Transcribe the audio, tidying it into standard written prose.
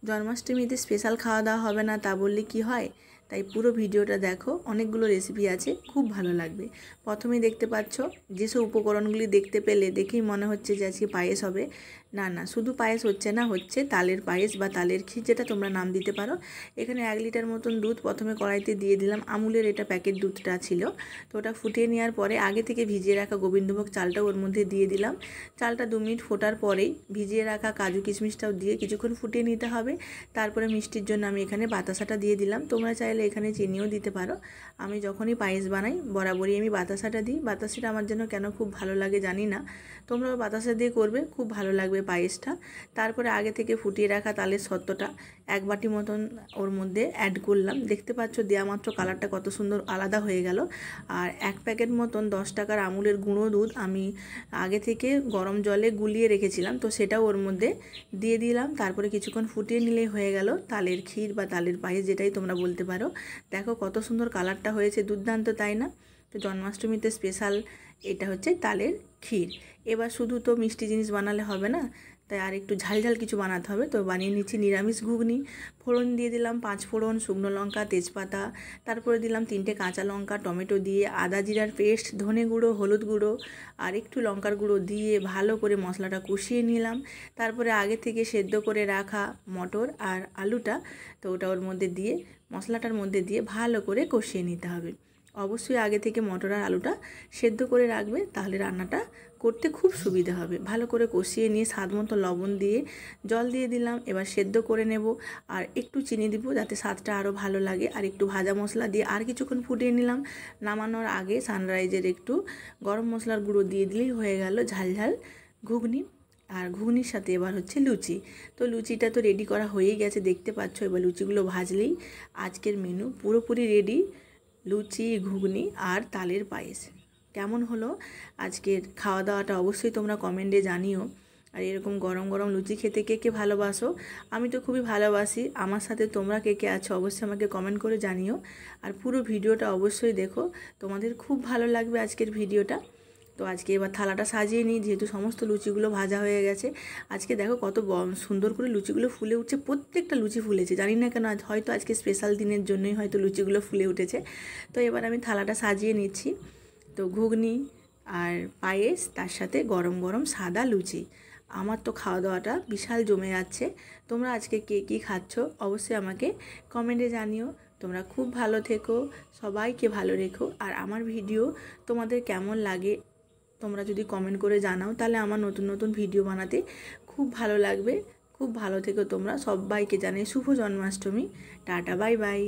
জন্মাষ্টমীতে special খাওয়া দাওয়া হবে না তা বললে কি হয়, তাই পুরো ভিডিওটা দেখো। অনেকগুলো রেসিপি আছে, খুব ভালো লাগবে। প্রথমেই দেখতে পাচ্ছ যেসব উপকরণগুলি দেখতে পেলে দেখেই মনে হচ্ছে যে আজকে পায়েস হবে। না না, শুধু পায়েস হচ্ছে না, হচ্ছে তালের পায়েস বা তালের ক্ষীর, যেটা তোমরা নাম দিতে পারো। এখানে 1 লিটার মতন দুধ প্রথমে কড়াইতে দিয়ে দিলাম। আমুলের এটা প্যাকেট দুধটা ছিল, তো ওটা ফুটিয়ে নেওয়ার পরে আগে থেকে ভিজিয়ে রাখা গোবিন্দভোগ চালটা ওর মধ্যে দিয়ে দিলাম। চালটা 2 মিনিট ফোটার পরেই ভিজিয়ে রাখা কাজু কিশমিশটাও দিয়ে কিছুক্ষণ ফুটিয়ে নিতে হবে। তারপরে মিষ্টির জন্য আমি এখানে বাতাসাটা দিয়ে দিলাম। তোমরা চাইলে এখানে চিনিও দিতে পারো। আমি যখনই পায়েস বানাই বরাবরই আমি বাতাসাটা দিই। বাতাসাটা আমার জন্য কেন খুব ভালো লাগে জানি না, তোমরাও বাতাসা দিয়ে করবে, খুব ভালো লাগবে পায়েসটা। তারপরে আগে থেকে ফুটিয়ে রাখা তালের সত্ত্বটা 1 বাটি মতন ওর মধ্যে অ্যাড করলাম। দেখতে পাচ্ছ দেওয়া মাত্র কালারটা কত সুন্দর আলাদা হয়ে গেল। আর 1 প্যাকেট মতন 10 টাকার আমুলের গুঁড়ো দুধ আমি আগে থেকে গরম জলে গুলিয়ে রেখেছিলাম, তো সেটাও ওর মধ্যে দিয়ে দিলাম। তারপরে কিছুক্ষণ ফুটিয়ে নিলেই হয়ে গেল তালের ক্ষীর বা তালের পায়েস, যেটাই তোমরা বলতে পারো। দেখো কত সুন্দর কালারটা হয়েছে, দুর্দান্ত তাই না? তো জন্মাষ্টমীতে স্পেশাল এটা হচ্ছে তালের ক্ষীর। এবার শুধু তো মিষ্টি জিনিস বানালে হবে না, তাই আর একটু ঝালঝাল কিছু বানাতে হবে। তো বানিয়ে নিচ্ছি নিরামিষ ঘুগনি। ফোড়ন দিয়ে দিলাম 5 ফোড়ন, শুকনো লঙ্কা, তেজপাতা, তারপরে দিলাম 3টে কাঁচা লঙ্কা, টমেটো দিয়ে আদা জিরার পেস্ট, ধনে গুঁড়ো, হলুদ গুঁড়ো আর একটু লঙ্কার গুঁড়ো দিয়ে ভালো করে মশলাটা কষিয়ে নিলাম। তারপরে আগে থেকে সেদ্ধ করে রাখা মটর আর আলুটা, তো ওটা ওর মধ্যে দিয়ে মশলাটার মধ্যে দিয়ে ভালো করে কষিয়ে নিতে হবে। অবশ্যই আগে থেকে মটর আর আলুটা সেদ্ধ করে রাখবে, তাহলে রান্নাটা করতে খুব সুবিধা হবে। ভালো করে কষিয়ে নিয়ে স্বাদ মতো লবণ দিয়ে জল দিয়ে দিলাম। এবার সেদ্ধ করে নেব আর একটু চিনি দিব যাতে স্বাদটা আরও ভালো লাগে। আর একটু ভাজা মশলা দিয়ে আর কিছুক্ষণ ফুটিয়ে নিলাম। নামানোর আগে সানরাইজের একটু গরম মশলার গুঁড়ো দিয়ে দিলেই হয়ে গেল ঝালঝাল ঘুগনি। আর ঘুগনির সাথে এবার হচ্ছে লুচি। তো লুচিটা তো রেডি করা হয়েই গেছে, দেখতে পাচ্ছ। এবার লুচিগুলো ভাজলেই আজকের মেনু পুরোপুরি রেডি। লুচি, ঘুগনি আর তালের পায়েস। কেমন হলো আজকের খাওয়া দাওয়াটা অবশ্যই তোমরা কমেন্টে জানিও। আর এরকম গরম গরম লুচি খেতে কে কে ভালোবাসো? আমি তো খুবই ভালোবাসি। আমার সাথে তোমরা কে কে আছো অবশ্যই আমাকে কমেন্ট করে জানিও। আর পুরো ভিডিওটা অবশ্যই দেখো, তোমাদের খুব ভালো লাগবে আজকের ভিডিওটা। তো আজকে এবার থালাটা সাজিয়ে নিই, যেহেতু সমস্ত লুচিগুলো ভাজা হয়ে গেছে। আজকে দেখো কত সুন্দর করে লুচিগুলো ফুলে উঠছে। প্রত্যেকটা লুচি ফুলেছে, জানি না কেন, হয়তো আজকে স্পেশাল দিনের জন্যই হয়তো লুচিগুলো ফুলে উঠেছে। তো এবার আমি থালাটা সাজিয়ে নিচ্ছি। তো ঘুগনি আর পায়েস, তার সাথে গরম গরম সাদা লুচি। আমার তো খাওয়া দাওয়াটা বিশাল জমে যাচ্ছে। তোমরা আজকে কে কী খাচ্ছ অবশ্যই আমাকে কমেন্টে জানিও। তোমরা খুব ভালো থেকো, সবাইকে ভালো রেখো। আর আমার ভিডিও তোমাদের কেমন লাগে তোমরা যদি কমেন্ট করে জানাও, তাহলে আমার নতুন নতুন ভিডিও বানাতে খুব ভালো লাগবে। খুব ভালো থেকো তোমরা, সবাইকে জানাই শুভ জন্মাষ্টমী। Tata, bye by.